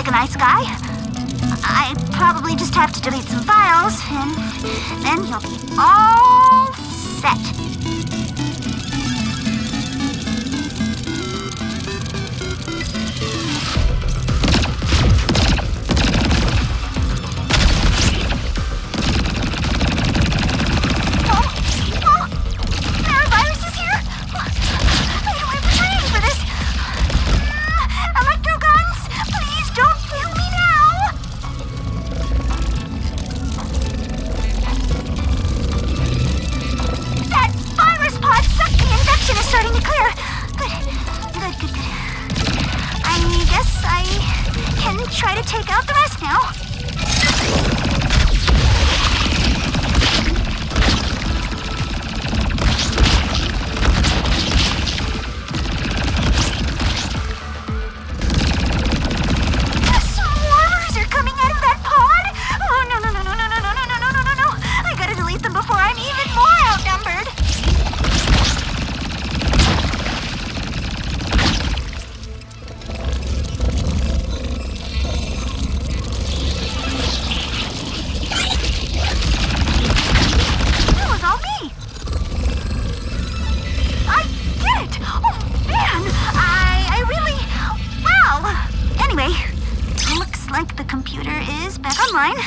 like a nice guy. I probably just have to delete some files, and then you'll be all set. Try to take out the rest now. The swarmers are coming out of that pod? Oh, no. I gotta delete them before I'm even more outnumbered. Like the computer is back online.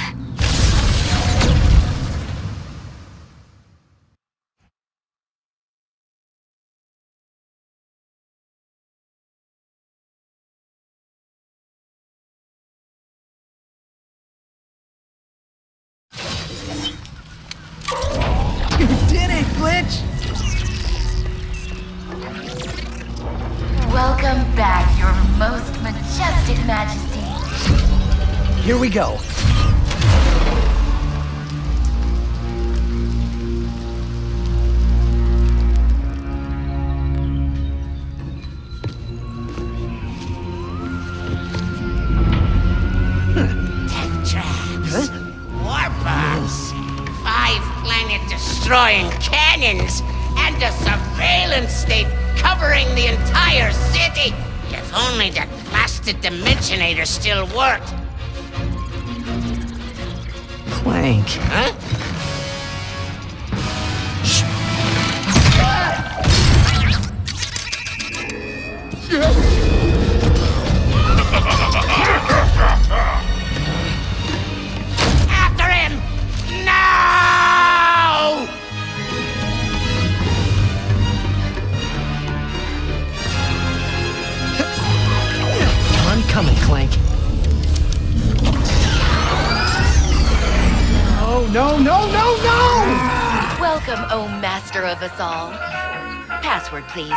You did it, Glitch! Welcome back, your most majestic majesty. Here we go. Death traps. Warbombs. 5 planet-destroying cannons. And a surveillance state covering the entire city. If only that blasted Dimensionator still worked. Clank. Huh? After him! No! I'm coming, Clank. No! Welcome, oh master of us all. Password, please.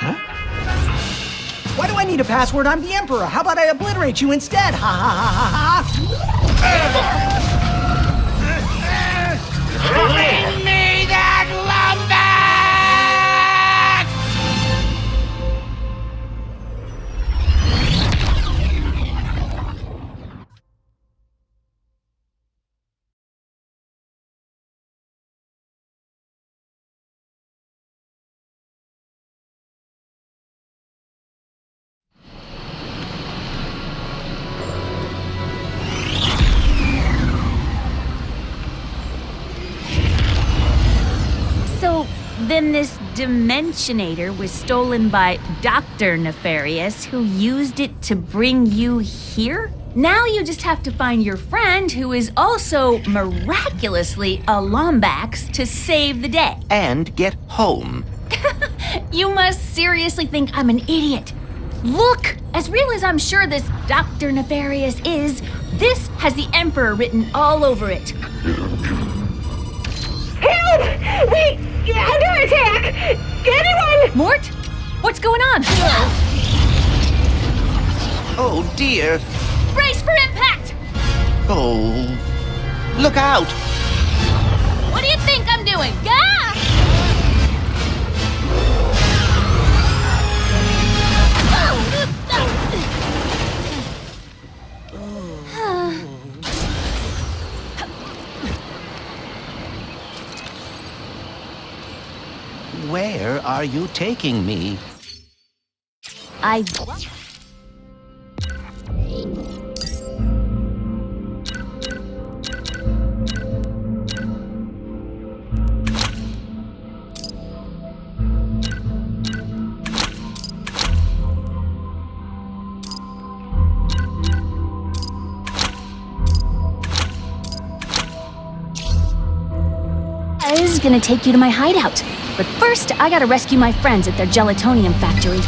Huh? Why do I need a password? I'm the Emperor. How about I obliterate you instead? Ha ha ha Bring me that lumber! So, then this Dimensionator was stolen by Dr. Nefarious, who used it to bring you here? Now you just have to find your friend, who is also miraculously a Lombax, to save the day. And get home. You must seriously think I'm an idiot. Look! As real as I'm sure this Dr. Nefarious is, this has the Emperor written all over it. Help! Wait! Under attack! Anyone! Mort? What's going on? Oh dear. Brace for impact! Oh. Look out! What do you think I'm doing? Ah! Where are you taking me? I... is gonna take you to my hideout. But first, I gotta rescue my friends at their gelatonium factory.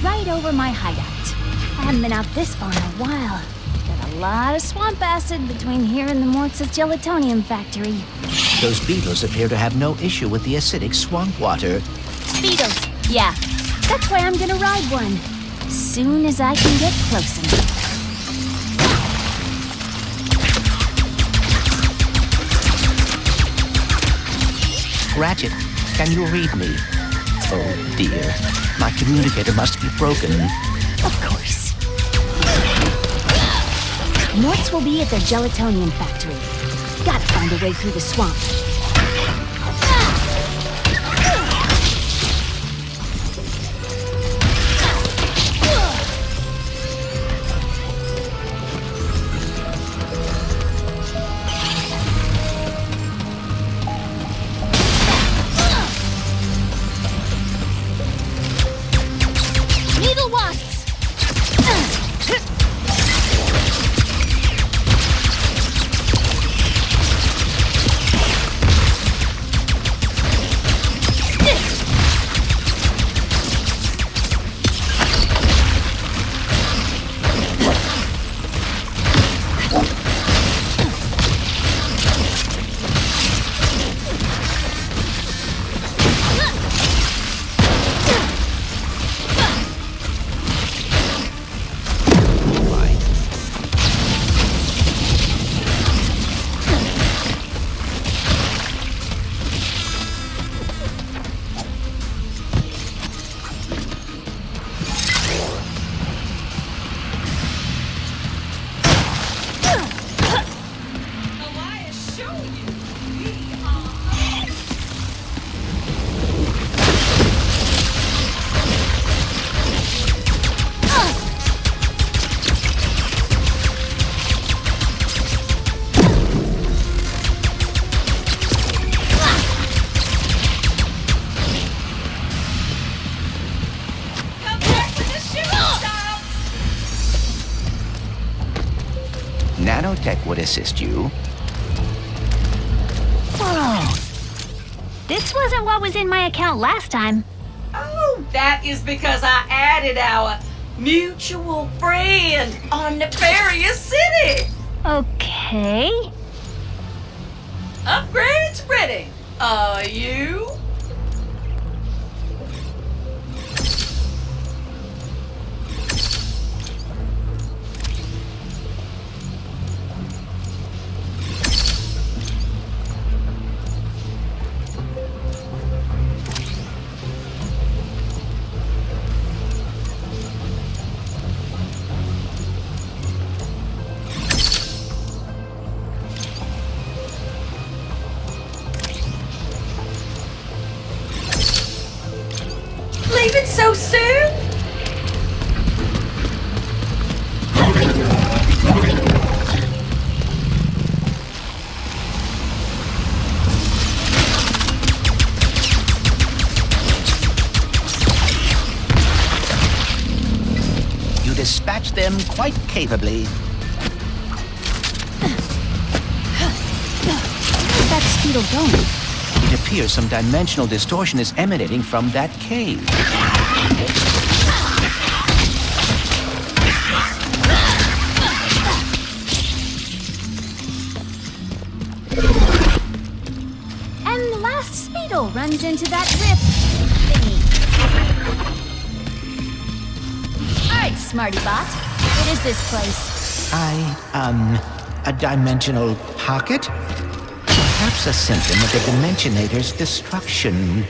Right over my hideout. I haven't been out this far in a while. Got a lot of swamp acid between here and the Mortz's gelatonium factory. Those beetles appear to have no issue with the acidic swamp water. Beetles, yeah. That's why I'm gonna ride one. Soon as I can get close enough. Ratchet, can you read me? Oh dear, my communicator must be broken. Of course. Mortz will be at their gelatonium factory. Gotta find a way through the swamp. Nanotech would assist you. Whoa. This wasn't what was in my account last time. Oh, that is because I added our mutual friend on Nefarious City. Okay. Upgrades ready. Are you? them quite capably. Where's that speedle going? It appears some dimensional distortion is emanating from that cave. And the last speedle runs into that rift thingy. Alright, Smarty Bot. What is this place? A dimensional pocket? Perhaps a symptom of the Dimensionator's destruction.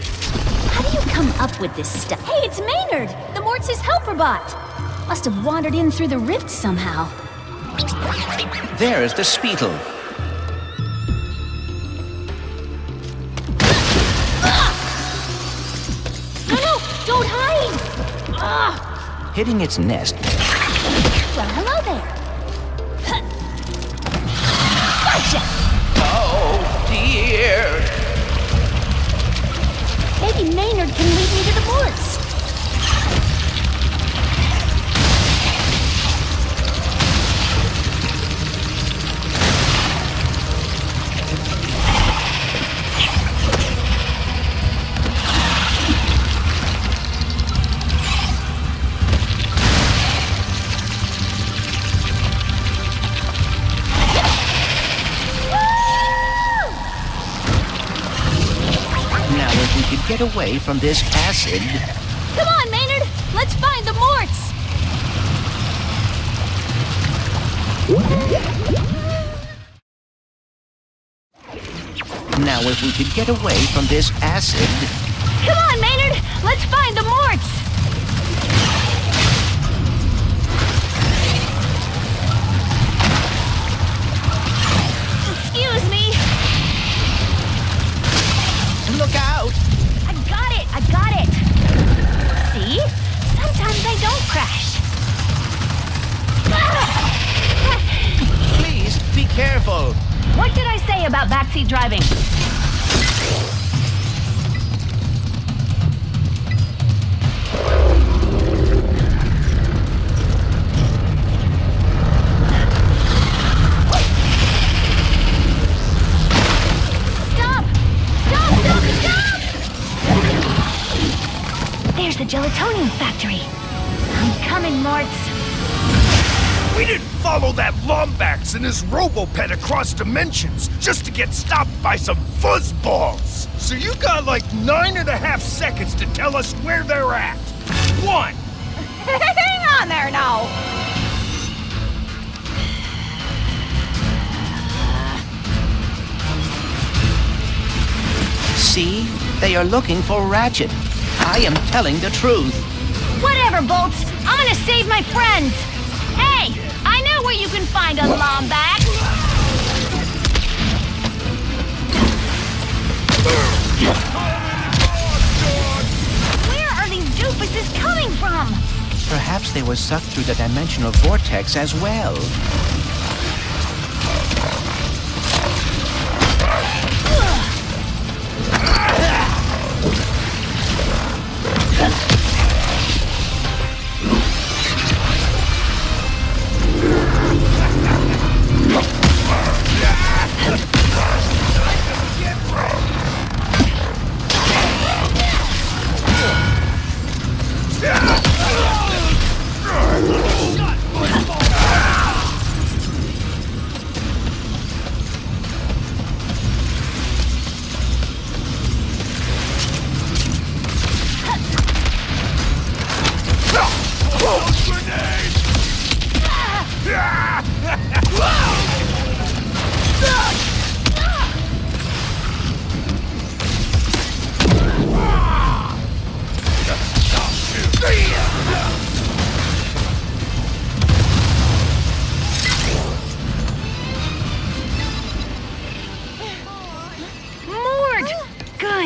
How do you come up with this stuff? Hey, it's Maynard! The Morts' helper bot! Must have wandered in through the rift somehow. There's the Speetle. No, don't hide! Hitting its nest. Well, hello there. Gotcha! Oh, dear. Maybe Maynard can lead me to the Morts. Now, if we could get away from this acid. Come on, Maynard! Let's find the Morts! Now, if we could get away from this acid. Come on, Maynard! Let's find the Morts! Excuse me! Look out! I got it! See? Sometimes I don't crash. Please, be careful. What did I say about backseat driving? Stop! There's the gelatonium factory. I'm coming, Morts. We didn't follow that Lombax and his Robopet across dimensions just to get stopped by some fuzzballs. So you got like 9.5 seconds to tell us where they're at. 1. Hang on there now. See? They are looking for Ratchet. I am telling the truth. Whatever, Bolts. I'm gonna save my friends. Hey, I know where you can find a Lombax. Where are these doofuses coming from? Perhaps they were sucked through the dimensional vortex as well.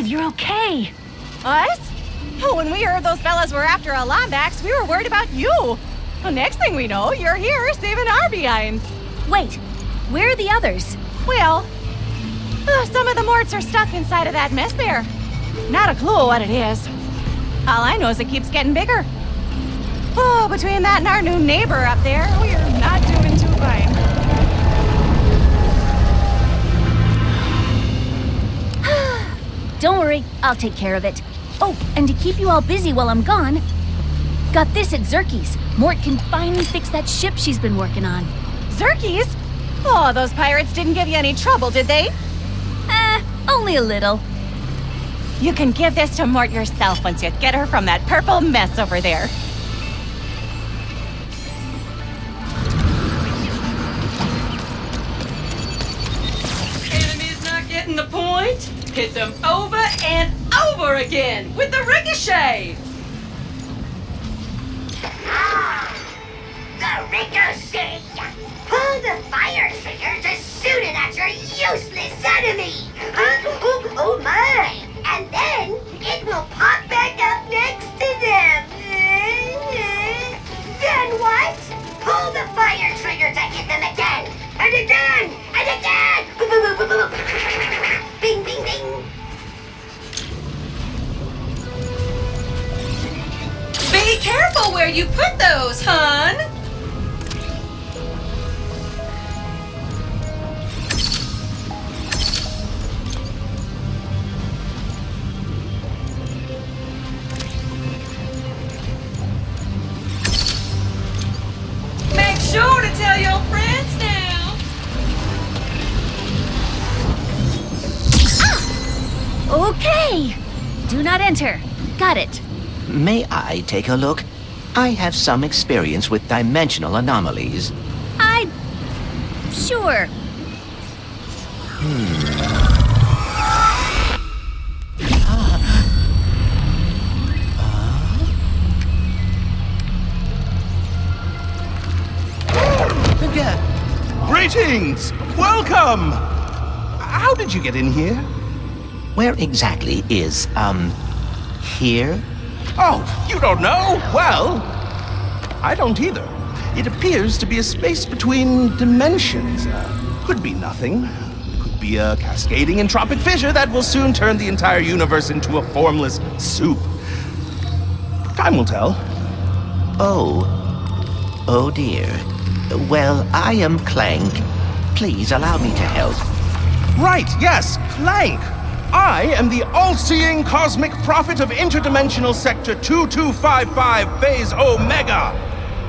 You're okay. Us? Oh, when we heard those fellas were after a Lombax, we were worried about you. Well, next thing we know, you're here saving our behinds. Wait, where are the others? Well, some of the Morts are stuck inside of that mess there. Not a clue what it is. All I know is it keeps getting bigger. Oh, between that and our new neighbor up there, we're not doing too fine. Don't worry, I'll take care of it. Oh, and to keep you all busy while I'm gone, got this at Zerky's. Mort can finally fix that ship she's been working on. Zerky's? Oh, those pirates didn't give you any trouble, did they? Only a little. You can give this to Mort yourself once you get her from that purple mess over there. Enemies not getting the point? Hit them over and over again with the ricochet! The ricochet! Pull the fire trigger to shoot it at your useless enemy! Oh my! And then it will pop back up next to them! Then what? Pull the fire trigger to hit them again! And again! And again! Bing, bing, bing! Be careful where you put those, hun! Make sure to tell your friends now! Okay! Do not enter. Got it. May I take a look? I have some experience with dimensional anomalies. Sure. Greetings! Welcome! How did you get in here? Where exactly is, here? Oh, you don't know? Well, I don't either. It appears to be a space between dimensions. Could be nothing. Could be a cascading entropic fissure that will soon turn the entire universe into a formless soup. Time will tell. Oh dear. Well, I am Clank. Please allow me to help. Right, yes, Clank! I am the all-seeing cosmic prophet of interdimensional sector 2255 phase Omega.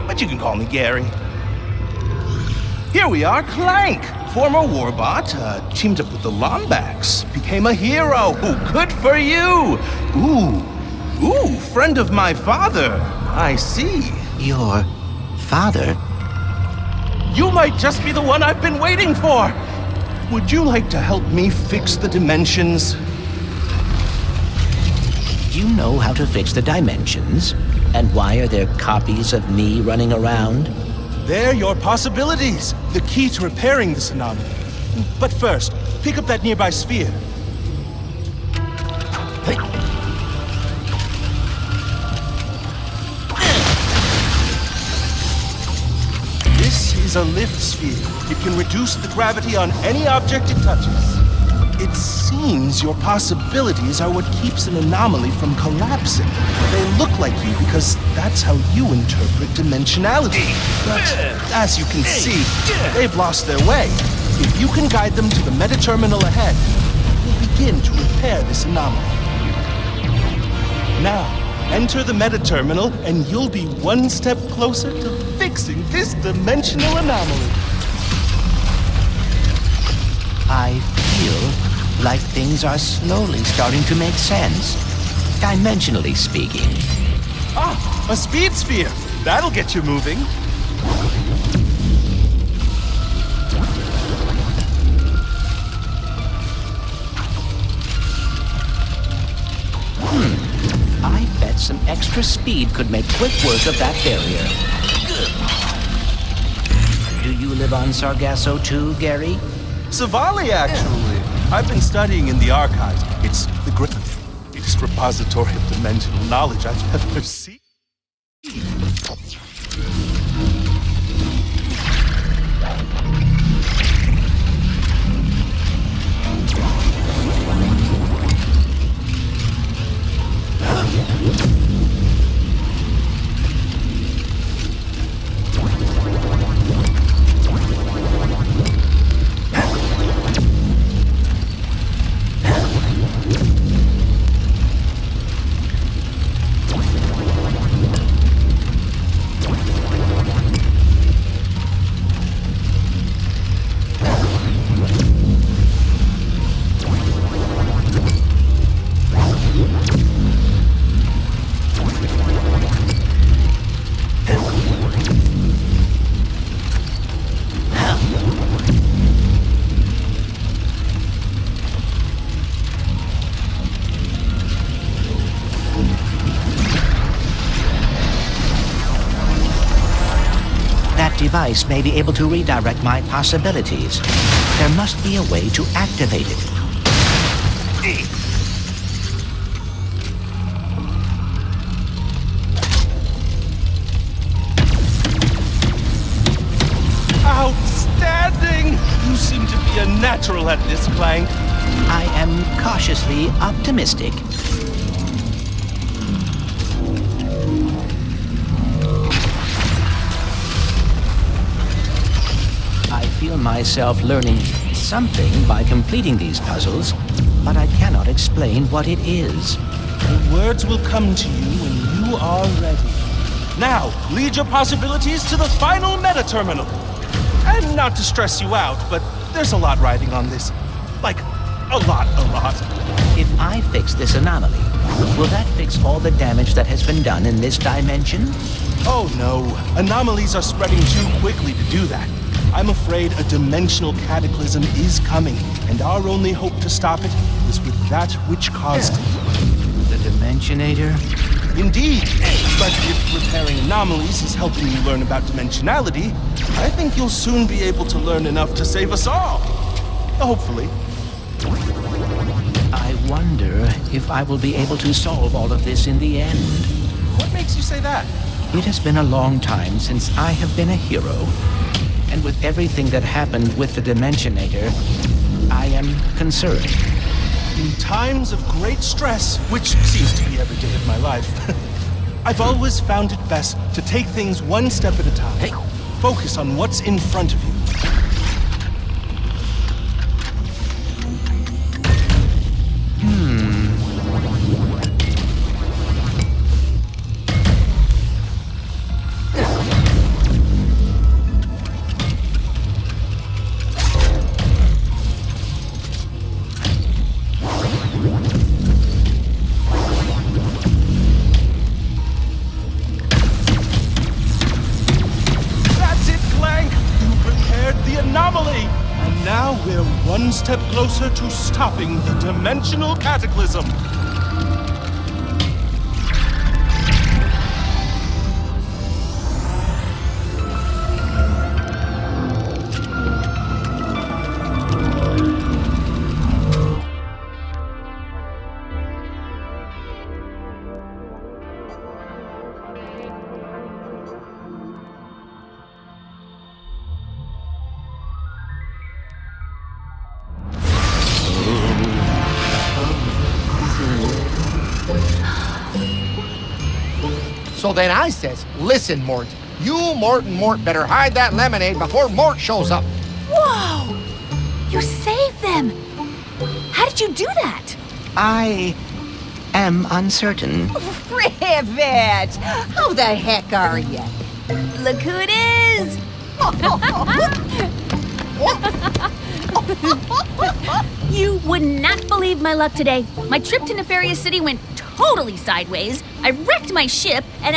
But you can call me Gary. Here we are, Clank, former warbot, teamed up with the Lombax, became a hero. Ooh, good for you. Ooh, friend of my father. I see. Your father? You might just be the one I've been waiting for. Would you like to help me fix the dimensions? You know how to fix the dimensions? And why are there copies of me running around? They're your possibilities. The key to repairing this anomaly. But first, pick up that nearby sphere. This is a lift sphere. It can reduce the gravity on any object it touches. It seems your possibilities are what keeps an anomaly from collapsing. They look like you because that's how you interpret dimensionality. But as you can see, they've lost their way. If you can guide them to the meta-terminal ahead, we'll begin to repair this anomaly. Now, enter the meta-terminal and you'll be one step closer to fixing this dimensional anomaly. I feel like things are slowly starting to make sense. Dimensionally speaking. Ah, a speed sphere. That'll get you moving. I bet some extra speed could make quick work of that barrier. Do you live on Sargasso too, Gary? Savali, actually. I've been studying in the archives. It's the greatest repository of dimensional knowledge I've ever seen. device may be able to redirect my possibilities. There must be a way to activate it. Outstanding! You seem to be a natural at this, Clank. I am cautiously optimistic. I feel myself learning something by completing these puzzles, but I cannot explain what it is. The words will come to you when you are ready. Now, lead your possibilities to the final meta-terminal. And not to stress you out, but there's a lot riding on this. Like, a lot. If I fix this anomaly, will that fix all the damage that has been done in this dimension? Oh no, anomalies are spreading too quickly to do that. I'm afraid a dimensional cataclysm is coming, and our only hope to stop it is with that which caused it. The Dimensionator? Indeed, but if repairing anomalies is helping you learn about dimensionality, I think you'll soon be able to learn enough to save us all. Hopefully. I wonder if I will be able to solve all of this in the end. What makes you say that? It has been a long time since I have been a hero. And with everything that happened with the Dimensionator, I am concerned. In times of great stress, which seems to be every day of my life, I've always found it best to take things one step at a time. Focus on what's in front of you. One step closer to stopping the dimensional cataclysm. So then I says, listen, Mort, you, Mort, and Mort better hide that lemonade before Mort shows up. Whoa! You saved them! How did you do that? I am uncertain. Rivet! How the heck are you? Look who it is! You would not believe my luck today. My trip to Nefarious City went totally sideways. I wrecked my ship, and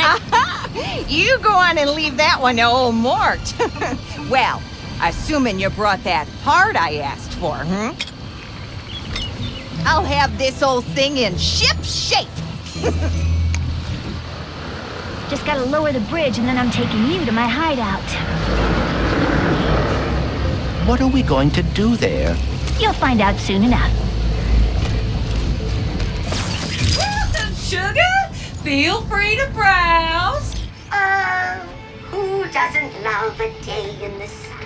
You go on and leave that one to old Mort. Well, assuming you brought that part I asked for, I'll have this old thing in ship shape. Just gotta lower the bridge and then I'm taking you to my hideout. What are we going to do there? You'll find out soon enough. Sugar, feel free to browse. Who doesn't love a day in the sun?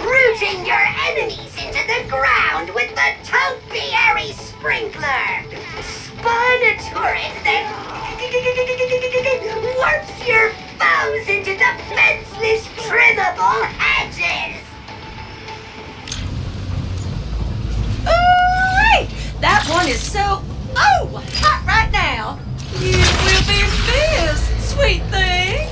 Rooting your enemies into the ground with the topiary sprinkler. Spawn a turret that warps your foes into defenseless, trimmable hedges. Ooh-wee! That one is so hot right now. You will be missed, sweet thing.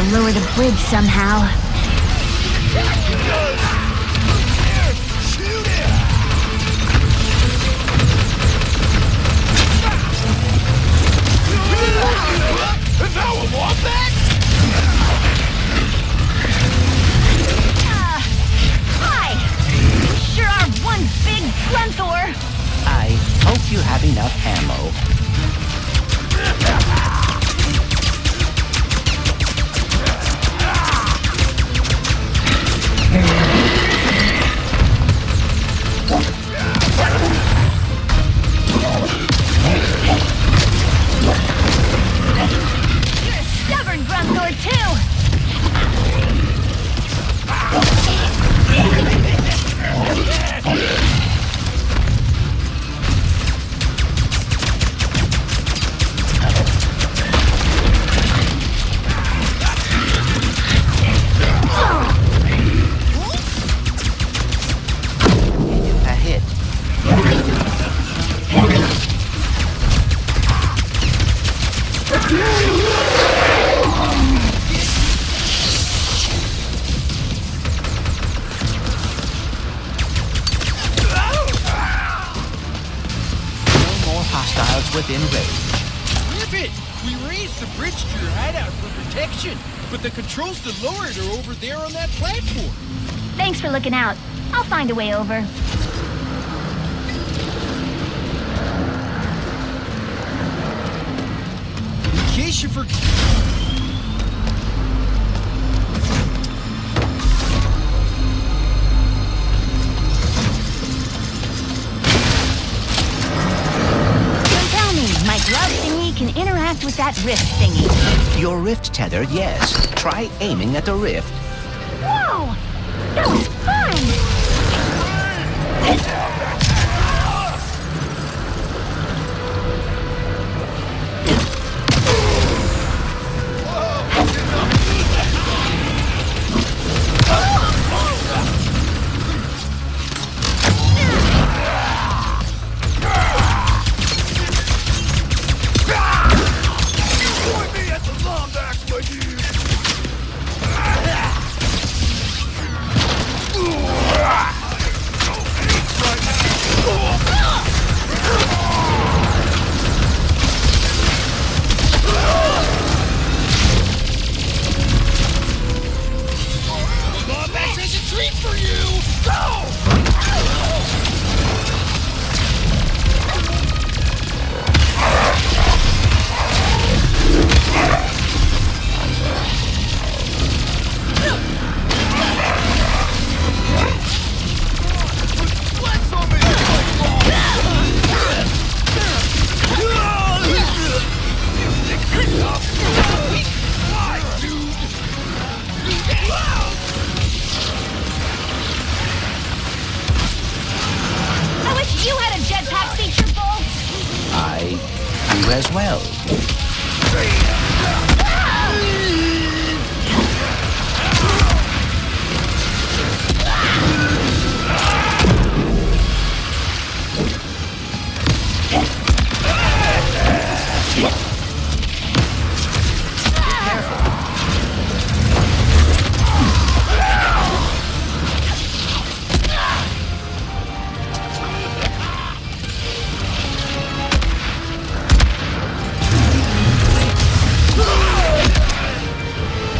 to lower the bridge somehow. Shoot it! And now a wombat? Hi! You sure are one big Grunthor! I hope you have enough ammo. You're a stubborn Grunthor, too! A hit. No more hostiles within range. Ribbit! We raised the bridge to your hideout for protection, but the controls to lower it are over there on that platform. Thanks for looking out. I'll find a way over. In case you forgot. Don't tell me, my glove thingy can interact with that rift thingy. Your rift tether, yes. Try aiming at the rift. Whoa! That was fun! Join me at the Lombax, my dude! Lombax has a treat for you! Go! Flex on me! Why, dude? I wish you had a jetpack feature, Bull! I do as well.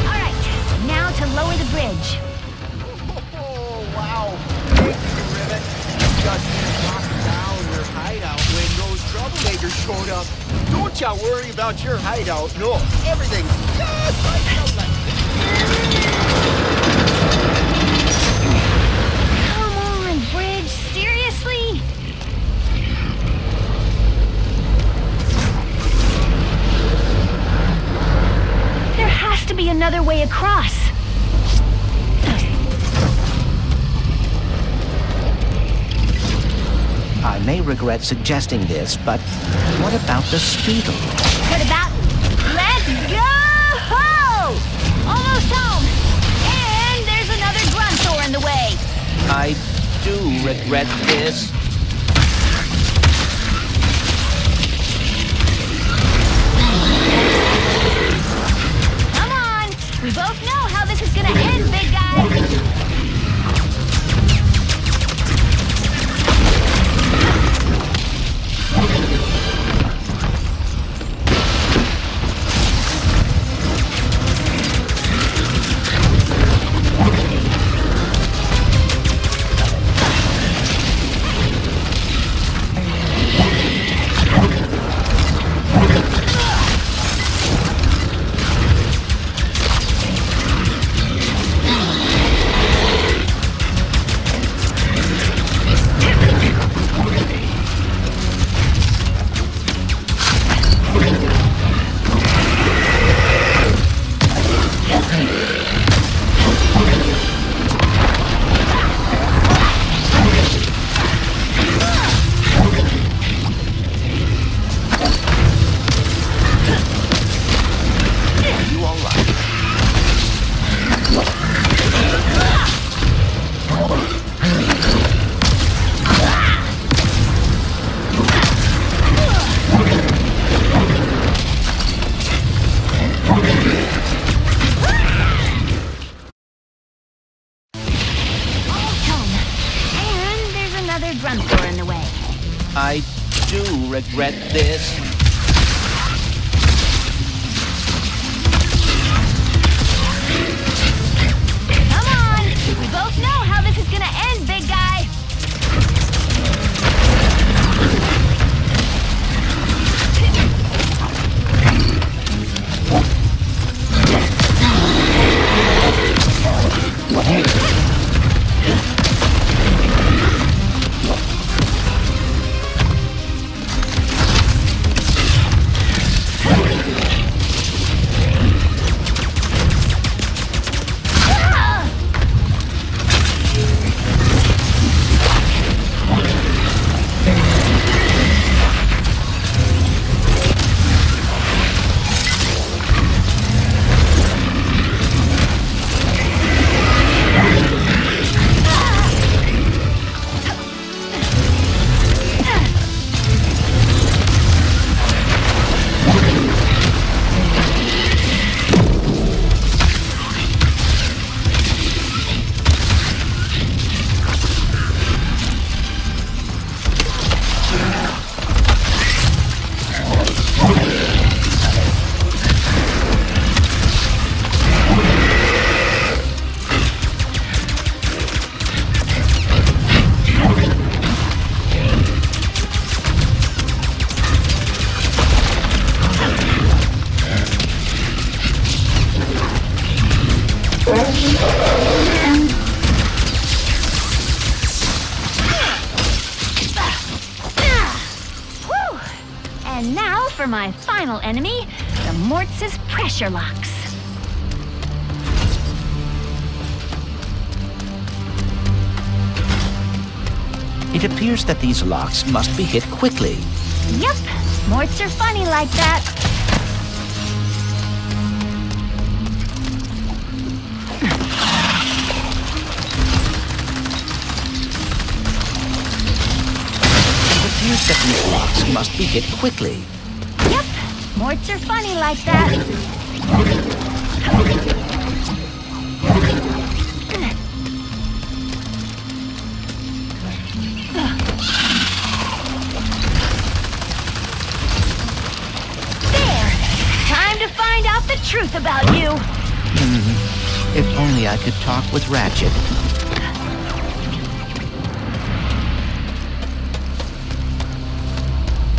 Alright, now to lower the bridge. Oh, wow. Thank you, Ribbit. Just knocked down your hideout when those troublemakers showed up. Don't ya worry about your hideout. No, everything's just like the left. Come on, bridge, seriously? There has to be another way across. I may regret suggesting this, but what about the Speedle? What about... Let's go! Almost home! And there's another Grunthor in the way. I do regret this. Come on! We regret this. Come on! We both know how this is gonna end, big guy! And now for my final enemy, the Mortz's pressure locks. It appears that these locks must be hit quickly. Yep, Morts are funny like that. It appears that these locks must be hit quickly. Yep, Morts are funny like that. Find out the truth about you. If only I could talk with Ratchet.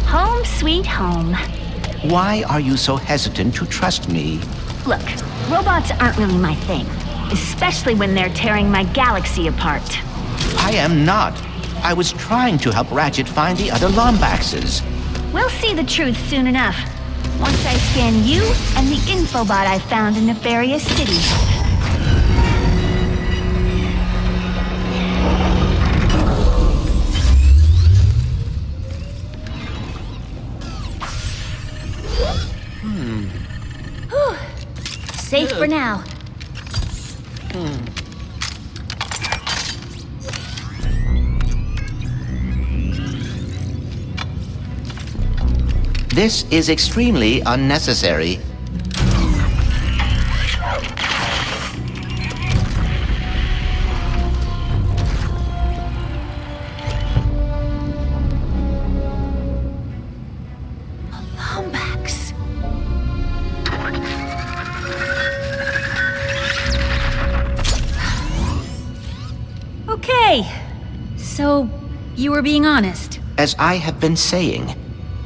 Home sweet home. Why are you so hesitant to trust me? Look, robots aren't really my thing, especially when they're tearing my galaxy apart. I am not. I was trying to help Ratchet find the other Lombaxes. We'll see the truth soon enough. Once I scan you and the infobot I found in Nefarious City. Whew. Safe for now. This is extremely unnecessary. Lombax. Okay, so you were being honest. As I have been saying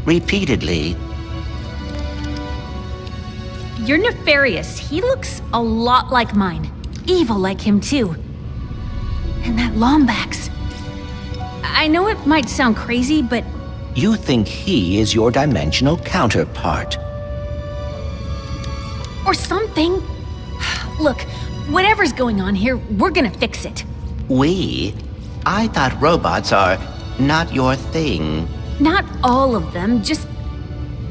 repeatedly. You're nefarious. He looks a lot like mine. Evil like him, too. And that Lombax. I know it might sound crazy, but... You think he is your dimensional counterpart. Or something. Look, whatever's going on here, we're gonna fix it. We? I thought robots are not your thing. Not all of them, just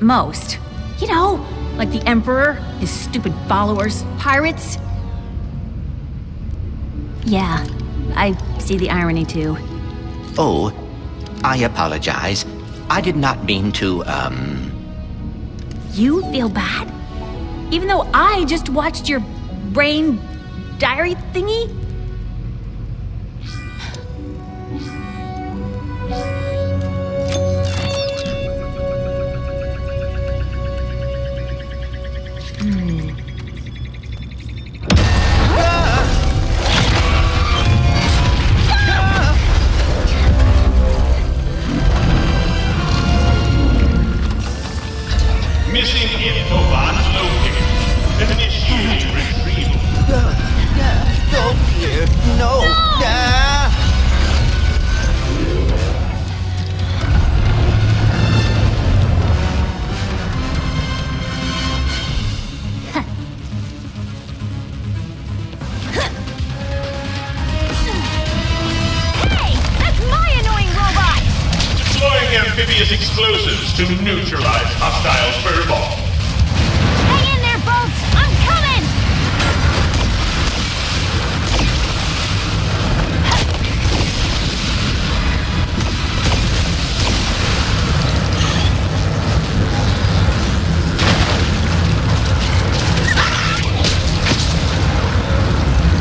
most. You know, like the Emperor, his stupid followers, pirates. Yeah, I see the irony too. Oh, I apologize. I did not mean to, You feel bad? Even though I just watched your brain diary thingy? explosives to neutralize hostile furball. Hang in there, Bolts! I'm coming!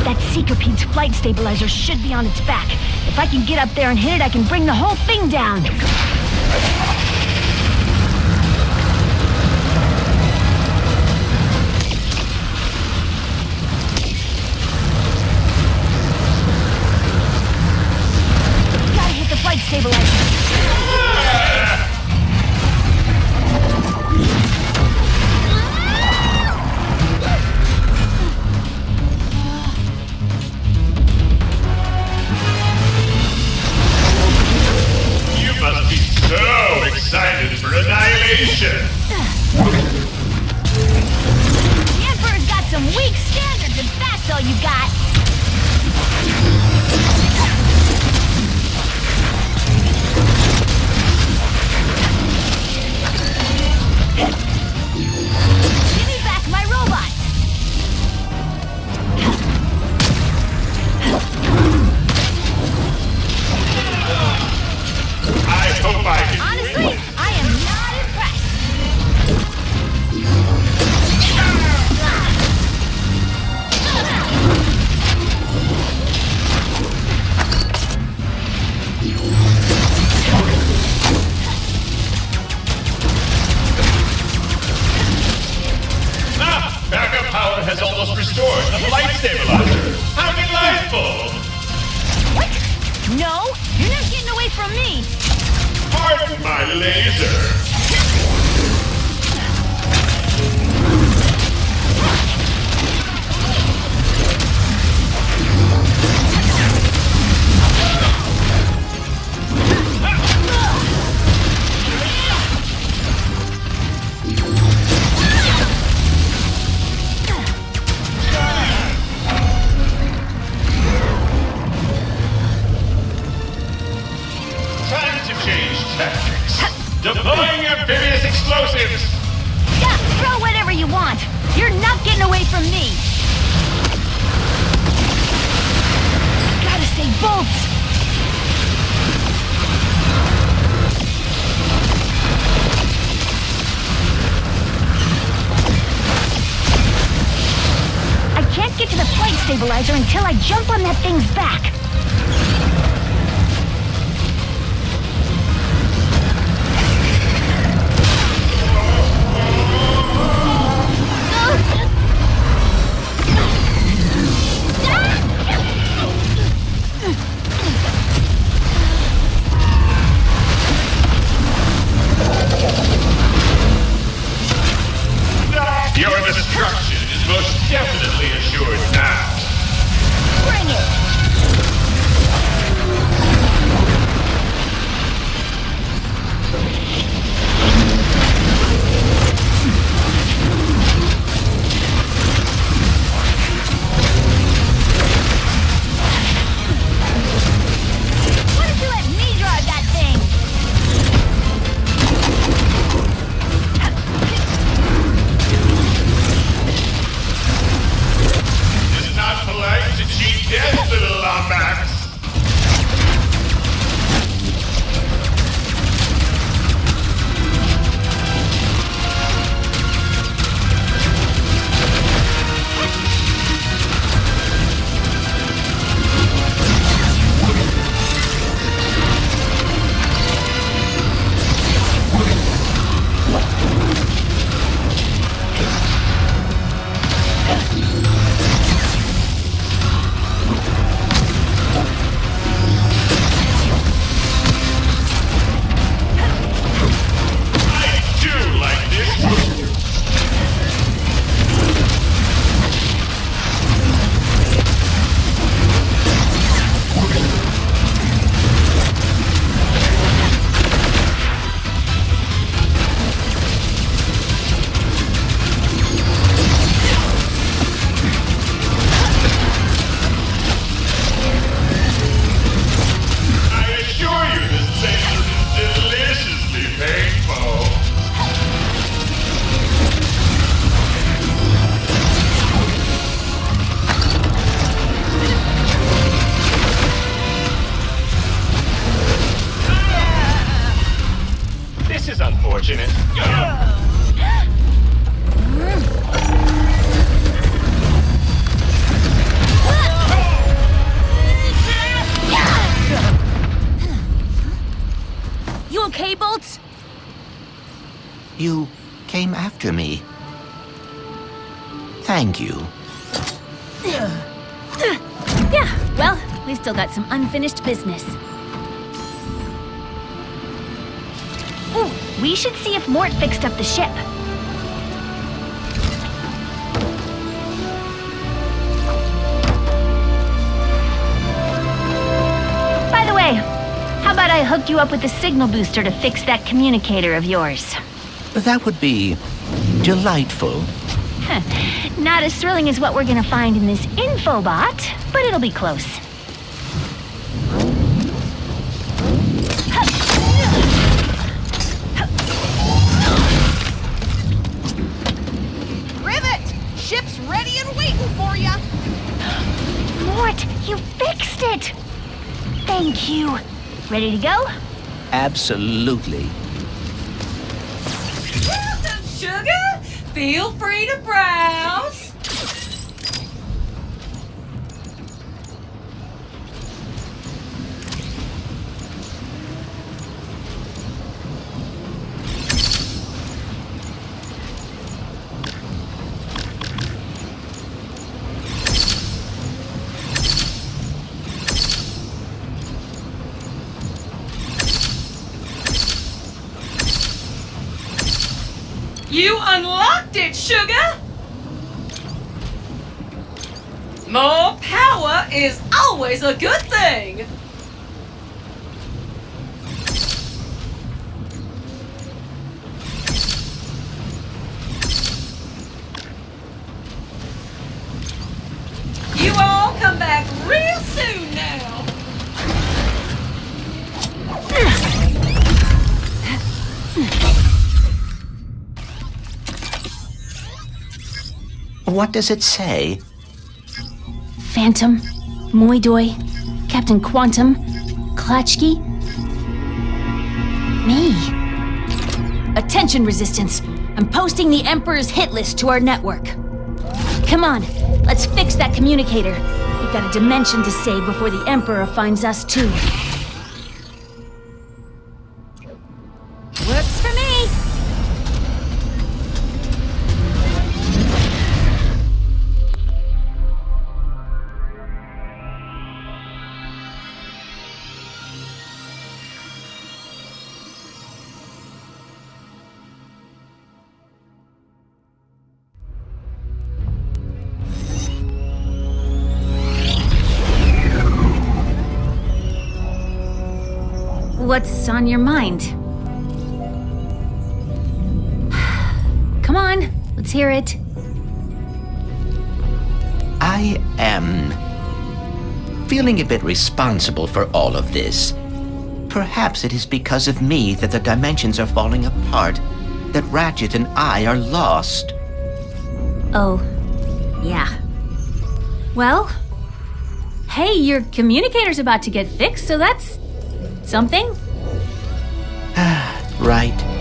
That Seekerpede's flight stabilizer should be on its back. If I can get up there and hit it, I can bring the whole thing down. Gotta hit the flight stabilizer. Must be so excited for annihilation! The Emperor's got some weak standards if that's all you got. Give me back my robot! I hope I can Honestly, win. I am not impressed. Ah! Backup power has almost restored the flight stabilizer. How delightful! What? No, you're not getting away from me. Pardon my laser. Time to change tactics. Deploying amphibious explosives. Yeah, throw whatever you want. You're not getting away from me. Gotta say, Bolts. I can't get to the flight stabilizer until I jump on that thing's back. Your destruction is most definitely assured now. Bring it! Why don't you let me drive that thing? It's not polite to cheat death, Thank you. Yeah, well, we've still got some unfinished business. Ooh, we should see if Mort fixed up the ship. By the way, how about I hook you up with the signal booster to fix that communicator of yours? That would be delightful. Not as thrilling as what we're gonna find in this infobot, but it'll be close. Rivet! Ship's ready and waiting for ya! Mort, you fixed it! Thank you. Ready to go? Absolutely. Welcome, sugar! Feel free to browse. You unlocked it, sugar! More power is always a good thing! You all come back real soon now! What does it say? Phantom, Moidoi, Captain Quantum, Klatchki. Me. Attention, Resistance. I'm posting the Emperor's hit list to our network. Come on, let's fix that communicator. We've got a dimension to save before the Emperor finds us too. Works for me! What's on your mind? Come on, let's hear it. I am feeling a bit responsible for all of this. Perhaps it is because of me that the dimensions are falling apart, that Ratchet and I are lost. Oh, yeah. Well, hey, your communicator's about to get fixed, so that's something. Right.